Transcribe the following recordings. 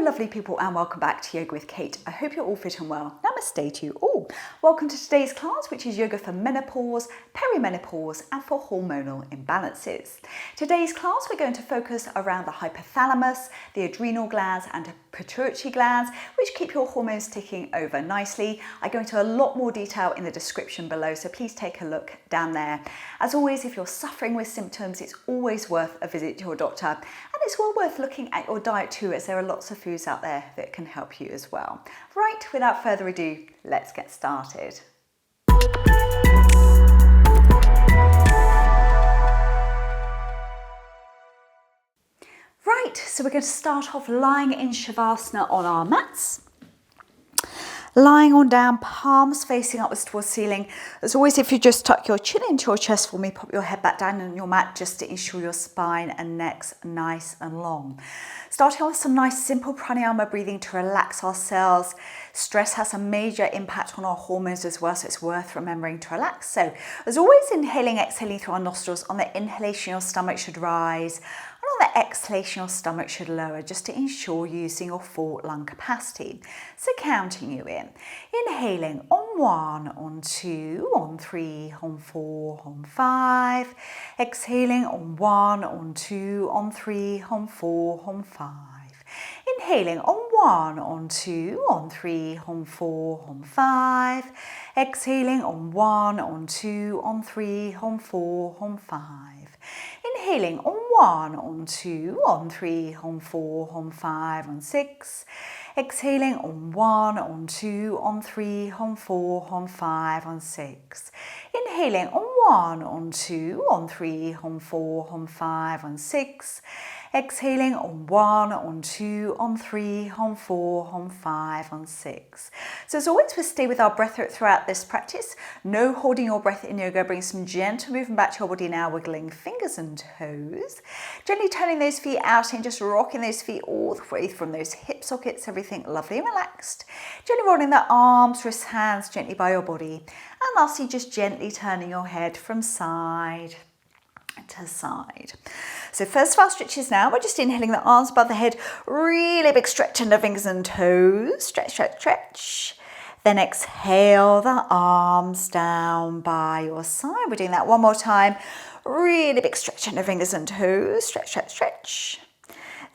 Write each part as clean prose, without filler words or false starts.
Hello lovely people and welcome back to Yoga with Kate. I hope you're all fit and well. Namaste to you all. Welcome to today's class, which is yoga for menopause, perimenopause and for hormonal imbalances. Today's class we're going to focus around the hypothalamus, the adrenal glands and pituitary glands, which keep your hormones ticking over nicely. I go into a lot more detail in the description below, so please take a look down there. As always, if you're suffering with symptoms, it's always worth a visit to your doctor, and it's well worth looking at your diet too, as there are lots of foods out there that can help you as well. Right, without further ado, let's get started. Right, so we're going to start off lying in Shavasana on our mats. Lying on down, palms facing upwards towards the ceiling. As always, if you just tuck your chin into your chest for me, pop your head back down on your mat just to ensure your spine and neck's nice and long. Starting off with some nice simple pranayama breathing to relax ourselves. Stress has a major impact on our hormones as well, so it's worth remembering to relax. So as always, inhaling, exhaling through our nostrils. On the inhalation, your stomach should rise. And on the exhalation, your stomach should lower, just to ensure using your full lung capacity. So counting you in. Inhaling on 1, on 2, on 3, on 4, on 5. Exhaling on 1, on 2, on 3, on 4, on 5. Inhaling on 1, on 2, on 3, on 4, on 5. Exhaling on 1, on 2, on 3, on 4, on 5. Inhaling on 1, on 2, on 3, on 4, on 5, on 6. Exhaling on 1, on 2, on 3, on 4, on 5, on 6. Inhaling on 1, on 2, on 3, on 4, on 5, on 6. Exhaling on 1, on 2, on 3, on 4, on 5, on 6. So as always, we stay with our breath throughout this practice. No holding your breath in yoga. Bring some gentle movement back to your body now, wiggling fingers and toes. Gently turning those feet out and just rocking those feet all the way from those hip sockets, everything lovely and relaxed. Gently rolling the arms, wrists, hands gently by your body. And lastly, just gently turning your head from side to side. So first of our stretches now, we're just inhaling the arms above the head, really big stretch in the fingers and toes, stretch, stretch, stretch. Then exhale the arms down by your side. We're doing that one more time, really big stretch in the fingers and toes, stretch, stretch, stretch.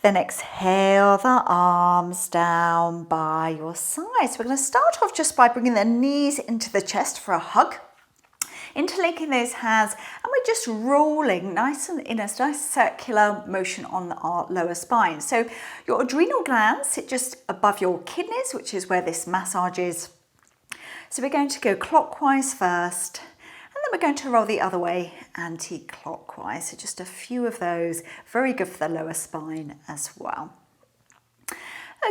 Then exhale the arms down by your side. So we're going to start off just by bringing the knees into the chest for a hug. Interlinking those hands, and we're just rolling nice and in a nice circular motion on our lower spine. So your adrenal glands sit just above your kidneys, which is where this massage is. So we're going to go clockwise first, and then we're going to roll the other way anti-clockwise. So just a few of those, very good for the lower spine as well.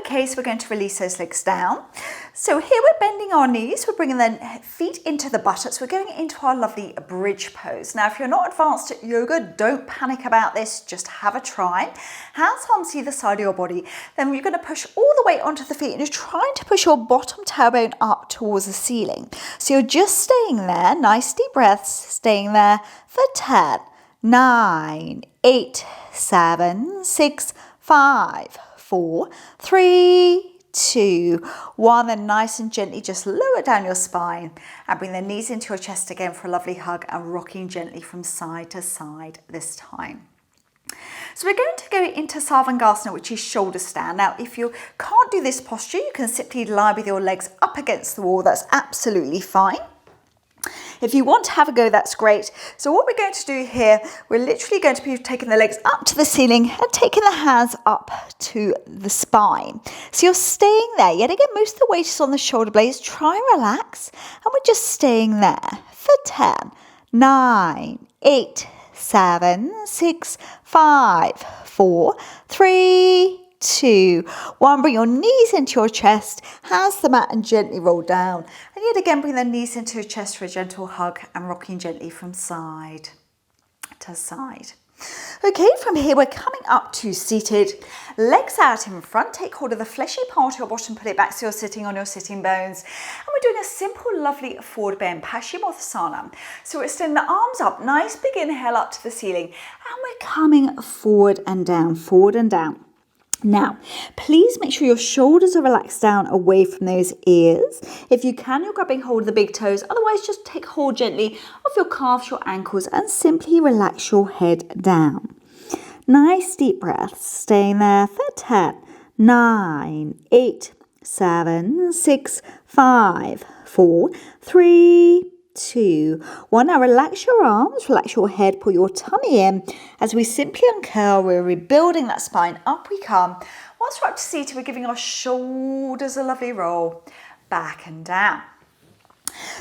Okay, so we're going to release those legs down. So here we're bending our knees, we're bringing the feet into the buttocks, we're going into our lovely bridge pose. Now, if you're not advanced at yoga, don't panic about this, just have a try. Hands on either side of your body, then you're going to push all the weight onto the feet and you're trying to push your bottom tailbone up towards the ceiling. So you're just staying there, nice deep breaths, staying there for 10, 9, 8, 7, 6, 5, 4, 3, 2, 1. Then nice and gently just lower down your spine and bring the knees into your chest again for a lovely hug and rocking gently from side to side this time. So we're going to go into Sarvangasana, which is shoulder stand. Now, if you can't do this posture, you can simply lie with your legs up against the wall. That's absolutely fine. If you want to have a go, that's great. So what we're going to do here, we're literally going to be taking the legs up to the ceiling and taking the hands up to the spine. So you're staying there. Yet again, most of the weight is on the shoulder blades. Try and relax. And we're just staying there for 10, 9, 8, 7, 6, 5, 4, 3, 2, 1. Bring your knees into your chest, hands to the mat and gently roll down. And yet again, bring the knees into your chest for a gentle hug and rocking gently from side to side. Okay, from here we're coming up to seated, legs out in front, take hold of the fleshy part of your bottom, pull it back so you're sitting on your sitting bones. And we're doing a simple, lovely forward bend, Paschimotthasana. So we're extending the arms up, nice big inhale up to the ceiling, and we're coming forward and down, forward and down. Now, please make sure your shoulders are relaxed down away from those ears. If you can, you're grabbing hold of the big toes. Otherwise, just take hold gently of your calves, your ankles, and simply relax your head down. Nice deep breaths, staying there for 10, 9, 8, 7, 6, 5, 4, 3, 2, 1. Now relax your arms, relax your head, pull your tummy in. As we simply uncurl, we're rebuilding that spine. Up we come. Once we're up to seated, we're giving our shoulders a lovely roll, back and down.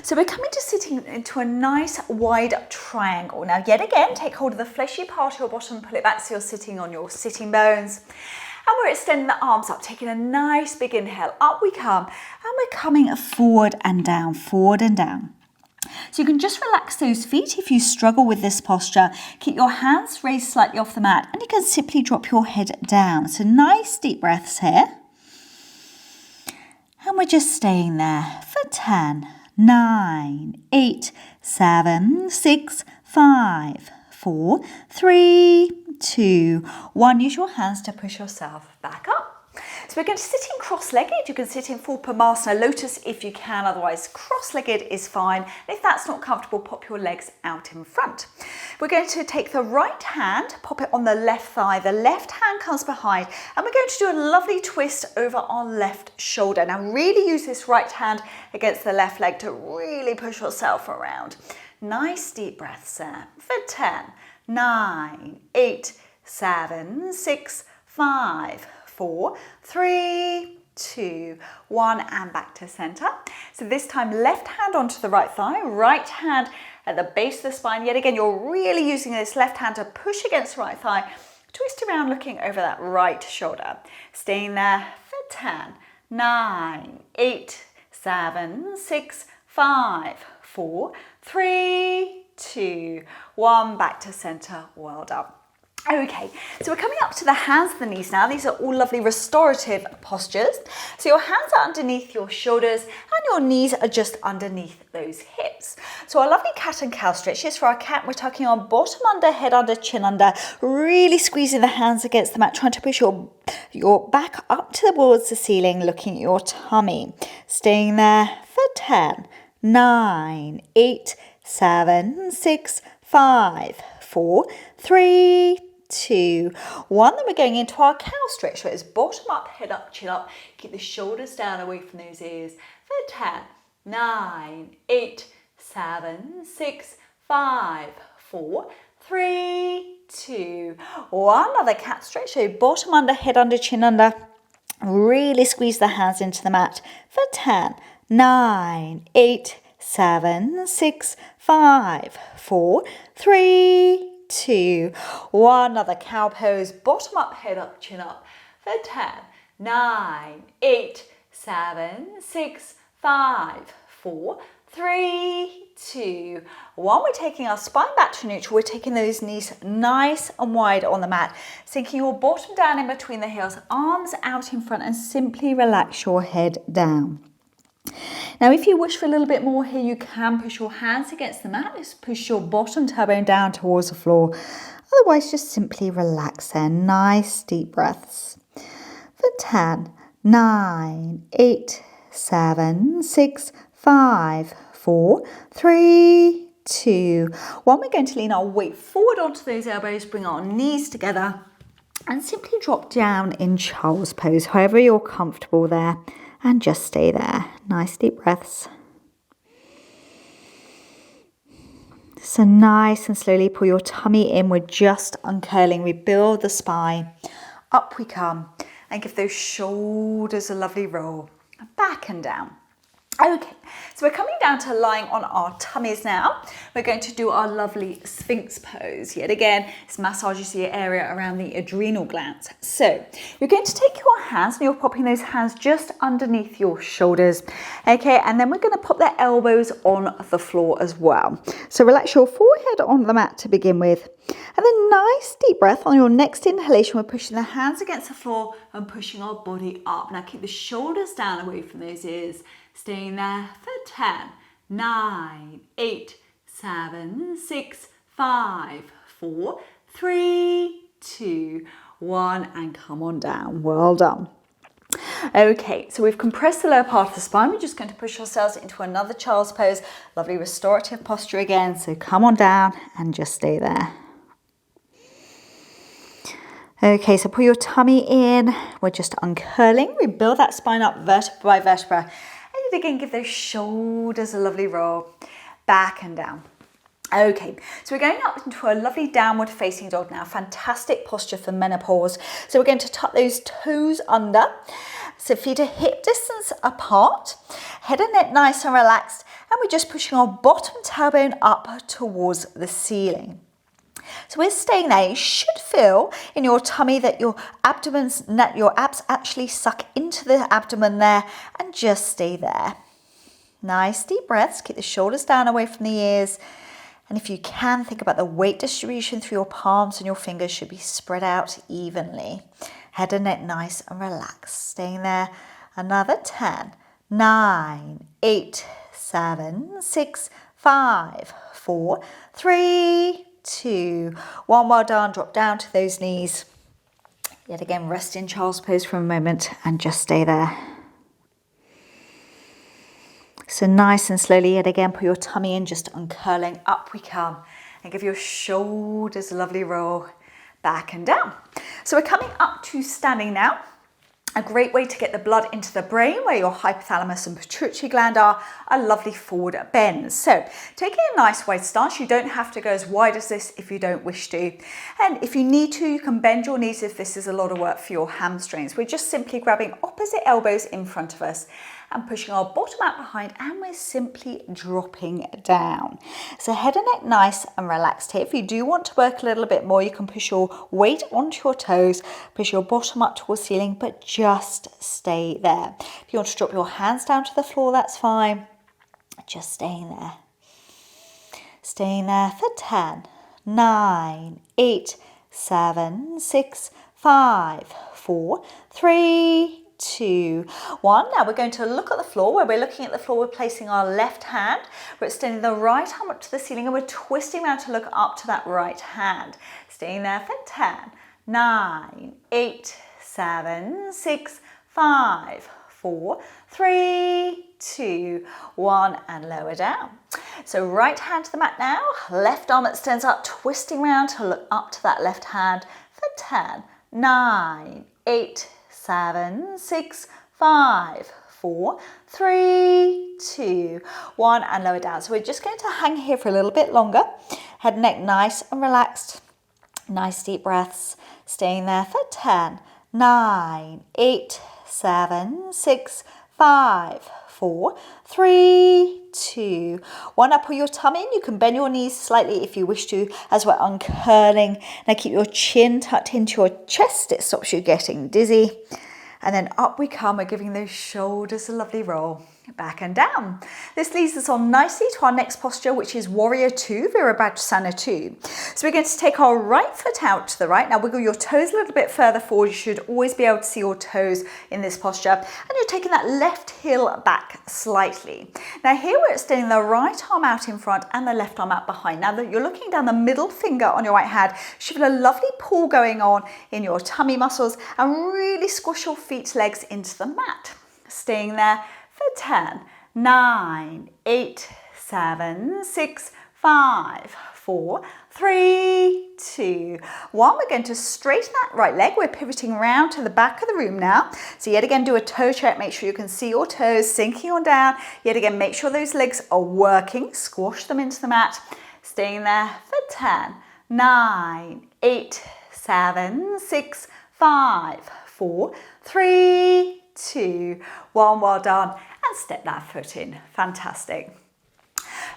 So we're coming to sitting into a nice wide triangle. Now yet again, take hold of the fleshy part of your bottom, pull it back so you're sitting on your sitting bones. And we're extending the arms up, taking a nice big inhale. Up we come, and we're coming forward and down, forward and down. So you can just relax those feet if you struggle with this posture. Keep your hands raised slightly off the mat, and you can simply drop your head down. So nice deep breaths here. And we're just staying there for 10, 9, 8, 7, 6, 5, 4, 3, 2, 1. Use your hands to push yourself back up. So we're going to sit in cross-legged. You can sit in full Padmasana, lotus if you can, otherwise cross-legged is fine. And if that's not comfortable, pop your legs out in front. We're going to take the right hand, pop it on the left thigh. The left hand comes behind, and we're going to do a lovely twist over our left shoulder. Now really use this right hand against the left leg to really push yourself around. Nice deep breaths there for 10, 9, 8, 7, 6, 5, 4, 3, 2, 1, and back to center. So this time left hand onto the right thigh, right hand at the base of the spine. Yet again, you're really using this left hand to push against the right thigh, twist around looking over that right shoulder. Staying there for 10, 9, 8, 7, 6, 5, 4, 3, 2, 1, back to center. Well done. Okay, so we're coming up to the hands and the knees now. These are all lovely restorative postures. So your hands are underneath your shoulders and your knees are just underneath those hips. So our lovely cat and cow stretches. For our cat, we're tucking on bottom under, head under, chin under, really squeezing the hands against the mat, trying to push your back up towards the ceiling, looking at your tummy. Staying there for 10, 9, 8, 7, 6, 5, 4, 3, 2, 1. Then we're going into our cow stretch. So it's bottom up, head up, chin up. Keep the shoulders down away from those ears for 10, 9, 8, 7, 6, 5, 4, 3, 2, 1. Another cat stretch. So bottom under, head under, chin under. Really squeeze the hands into the mat for 10, 9, 8, 7, 6, 5, 4, 3, 2, 1. Another cow pose. Bottom up, head up, chin up for 10, 9, 8, 7, 6, 5, 4, 3, 2, 1. We're taking our spine back to neutral. We're taking those knees nice and wide on the mat, sinking your bottom down in between the heels, arms out in front, and simply relax your head down. Now, if you wish for a little bit more here, you can push your hands against the mat. Just push your bottom tailbone down towards the floor. Otherwise, just simply relax there. Nice deep breaths. For 10, 9, 8, 7, 6, 5, 4, 3, 2, 1. We're going to lean our weight forward onto those elbows, bring our knees together, and simply drop down in child's pose, however you're comfortable there. And just stay there. Nice deep breaths. So nice and slowly pull your tummy in. We're just uncurling. We build the spine. Up we come. And give those shoulders a lovely roll. Back and down. Okay, so we're coming down to lying on our tummies now. We're going to do our lovely Sphinx pose. Yet again, this massages the area around the adrenal glands. So you're going to take your hands and you're popping those hands just underneath your shoulders. Okay, and then we're going to pop the elbows on the floor as well. So relax your forehead on the mat to begin with. And then nice deep breath. On your next inhalation, we're pushing the hands against the floor and pushing our body up. Now keep the shoulders down away from those ears. Staying there for 10, 9, 8, 7, 6, 5, 4, 3, 2, 1, and come on down. Well done. Okay, so we've compressed the lower part of the spine. We're just going to push ourselves into another child's pose. Lovely restorative posture again. So come on down and just stay there. Okay, so pull your tummy in. We're just uncurling. We build that spine up vertebra by vertebra. And again, give those shoulders a lovely roll. Back and down. Okay, so we're going up into a lovely downward facing dog now. Fantastic posture for menopause. So we're going to tuck those toes under. So feet are hip distance apart. Head and neck nice and relaxed. And we're just pushing our bottom tailbone up towards the ceiling. So we're staying there. You should feel in your tummy that your abs actually suck into the abdomen there, and just stay there. Nice deep breaths. Keep the shoulders down away from the ears. And if you can, think about the weight distribution through your palms, and your fingers should be spread out evenly. Head and neck nice and relaxed. Staying there. Another 10, 9, 8, 7, 6, 5, 4, 3, 2, 1. Well done. Drop down to those knees. Yet again, rest in child's pose for a moment and just stay there. So nice and slowly, yet again, put your tummy in, just uncurling. Up we come. And give your shoulders a lovely roll. Back and down. So we're coming up to standing now. A great way to get the blood into the brain, where your hypothalamus and pituitary gland are, a lovely forward bend. So taking a nice wide stance. You don't have to go as wide as this if you don't wish to. And if you need to, you can bend your knees if this is a lot of work for your hamstrings. We're just simply grabbing opposite elbows in front of us and pushing our bottom out behind, and we're simply dropping down. So head and neck nice and relaxed here. If you do want to work a little bit more, you can push your weight onto your toes, push your bottom up towards the ceiling, but just stay there. If you want to drop your hands down to the floor, that's fine. Just staying there. Staying there for 10, 9, 8, 7, 6, 5, 4, 3, 2, 1. Now we're going to look at the floor. Where we're looking at the floor, we're placing our left hand. We're extending the right arm up to the ceiling, and we're twisting around to look up to that right hand. Staying there for 10, 9, 8, 7, 6, 5, 4, 3, 2, 1, and lower down. So right hand to the mat now. Left arm extends up, twisting around to look up to that left hand for 10, 9, 8, 7, 6, 5, 4, 3, 2, 1, and lower down. So we're just going to hang here for a little bit longer. Head and neck nice and relaxed. Nice deep breaths. Staying there for 10, 9, 8, 7, 6, 5, 4, 3, 2, 1. Now pull your tummy in. You can bend your knees slightly if you wish to, as we're uncurling. Now keep your chin tucked into your chest. It stops you getting dizzy. And then up we come. We're giving those shoulders a lovely roll. Back and down. This leads us on nicely to our next posture, which is Warrior 2, Virabhadrasana 2. So we're going to take our right foot out to the right. Now wiggle your toes a little bit further forward. You should always be able to see your toes in this posture. And you're taking that left heel back slightly. Now here we're extending the right arm out in front and the left arm out behind. Now that you're looking down the middle finger on your right hand, you should feel a lovely pull going on in your tummy muscles, and really squish your feet, legs into the mat. Staying there for 10, 9, 8, 7, 6, 5, 4, 3, 2, 1. We're going to straighten that right leg. We're pivoting around to the back of the room now. So yet again, do a toe check. Make sure you can see your toes sinking on down. Yet again, make sure those legs are working. Squash them into the mat. Staying there for 10, 9, 8, 7, 6, 5, 4, 3, 2, 1. Well done. And step that foot in. Fantastic.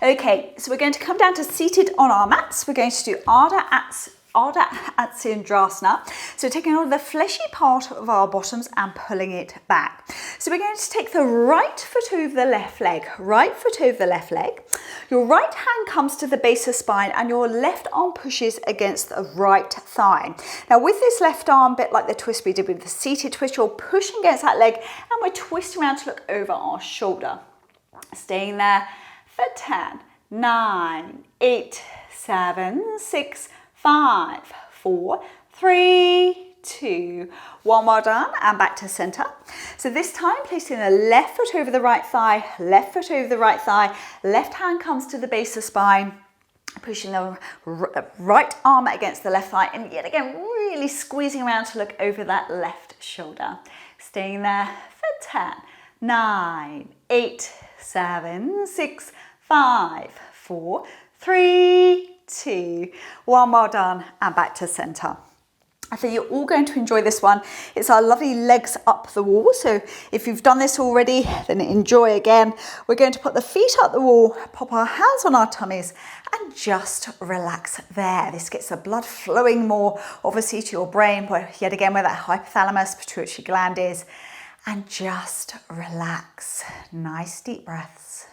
Okay, so we're going to come down to seated on our mats. We're going to do Ardha Atsindrasana. So taking all the fleshy part of our bottoms and pulling it back. So we're going to take the right foot over the left leg. Right foot over the left leg. Your right hand comes to the base of the spine, and your left arm pushes against the right thigh. Now with this left arm, a bit like the twist we did with the seated twist, you're pushing against that leg, and we're twisting around to look over our shoulder. Staying there for 10, 9, 8, 7, 6, 5, 4, 3, 2, 1 more done, and back to center. So this time, placing the left foot over the right thigh, left foot over the right thigh, left hand comes to the base of the spine, pushing the right arm against the left thigh, and yet again, really squeezing around to look over that left shoulder. Staying there for 10, 9, 8, 7, 6, 5, 4, 3, 2, 1 more done, and back to center. I think you're all going to enjoy this one. It's our lovely legs up the wall. So if you've done this already, then enjoy again. We're going to put the feet up the wall, pop our hands on our tummies, and just relax there. This gets the blood flowing more, obviously, to your brain, but yet again, where that hypothalamus, pituitary gland is, and just relax. Nice deep breaths.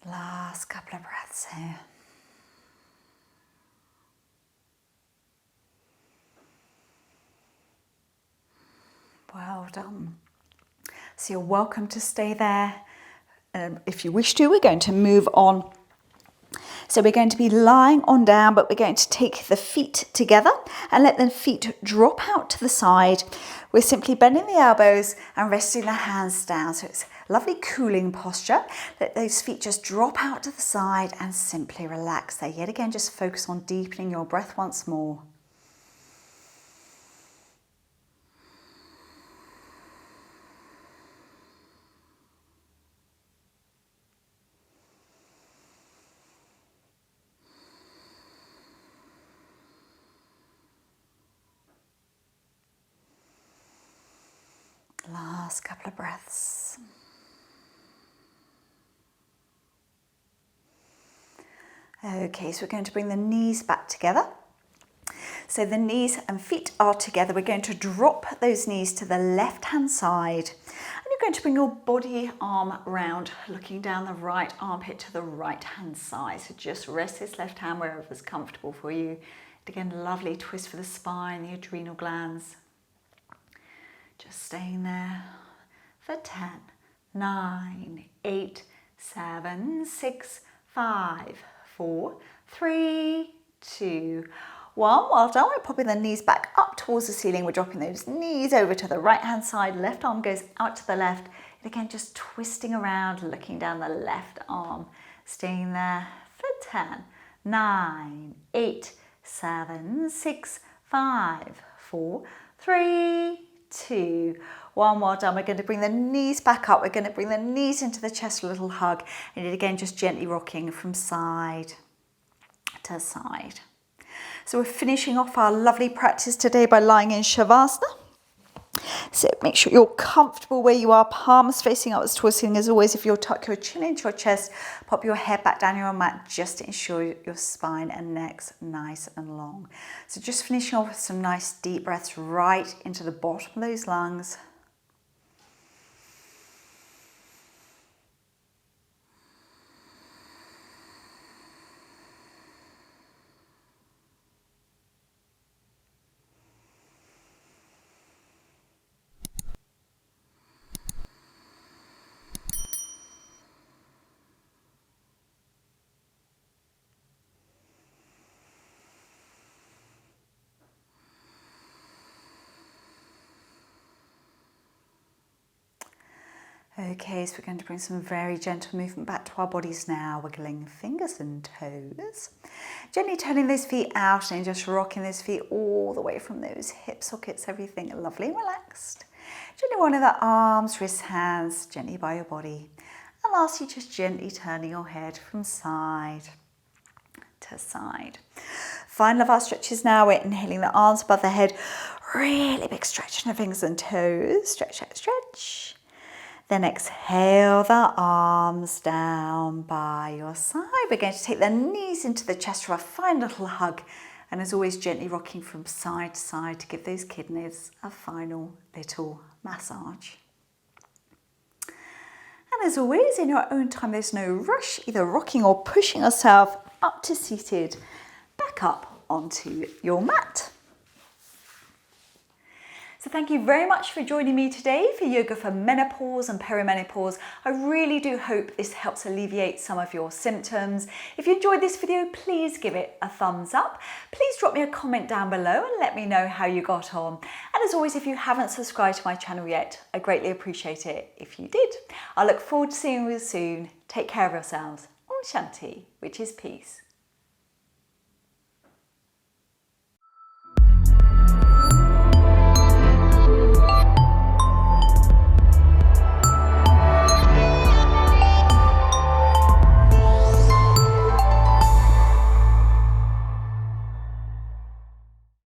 Last couple of breaths here. Well done. So you're welcome to stay there. If you wish to, we're going to move on. So we're going to be lying on down, but we're going to take the feet together and let the feet drop out to the side. We're simply bending the elbows and resting the hands down. So it's a lovely cooling posture. Let those feet just drop out to the side and simply relax there. Yet again, just focus on deepening your breath once more. Last couple of breaths. Okay, so we're going to bring the knees back together. So the knees and feet are together. We're going to drop those knees to the left-hand side. And you're going to bring your body arm round, looking down the right armpit to the right-hand side. So just rest this left hand wherever's comfortable for you. And again, lovely twist for the spine, the adrenal glands. Just staying there for 10, 9, 8, 7, 6, 5, 4, 3, 2, 1. Well done. We're popping the knees back up towards the ceiling. We're dropping those knees over to the right hand side. Left arm goes out to the left. And again, just twisting around, looking down the left arm. Staying there for 10, 9, 8, 7, 6, 5, 4, 3, 2, 1. Well done. We're going to bring the knees back up. We're going to bring the knees into the chest, a little hug. And again, just gently rocking from side to side. So we're finishing off our lovely practice today by lying in Shavasana. So make sure you're comfortable where you are, palms facing upwards towards the ceiling. As always, if you'll tuck your chin into your chest, pop your head back down your mat just to ensure your spine and neck's nice and long. So just finishing off with some nice deep breaths right into the bottom of those lungs. Okay, so we're going to bring some very gentle movement back to our bodies now, wiggling fingers and toes. Gently turning those feet out and just rocking those feet all the way from those hip sockets, everything lovely and relaxed. Gently rolling the arms, wrists, hands gently by your body. And lastly, just gently turning your head from side to side. Final of our stretches now, we're inhaling the arms above the head, really big stretch in the fingers and toes, stretch, stretch, stretch. Then exhale the arms down by your side. We're going to take the knees into the chest for a fine little hug. And as always, gently rocking from side to side to give those kidneys a final little massage. And as always, in your own time, there's no rush, either rocking or pushing yourself up to seated, back up onto your mat. So thank you very much for joining me today for yoga for menopause and perimenopause. I really do hope this helps alleviate some of your symptoms. If you enjoyed this video, please give it a thumbs up. Please drop me a comment down below and let me know how you got on. And as always, if you haven't subscribed to my channel yet, I greatly appreciate it if you did. I look forward to seeing you soon. Take care of yourselves. Om Shanti, which is peace.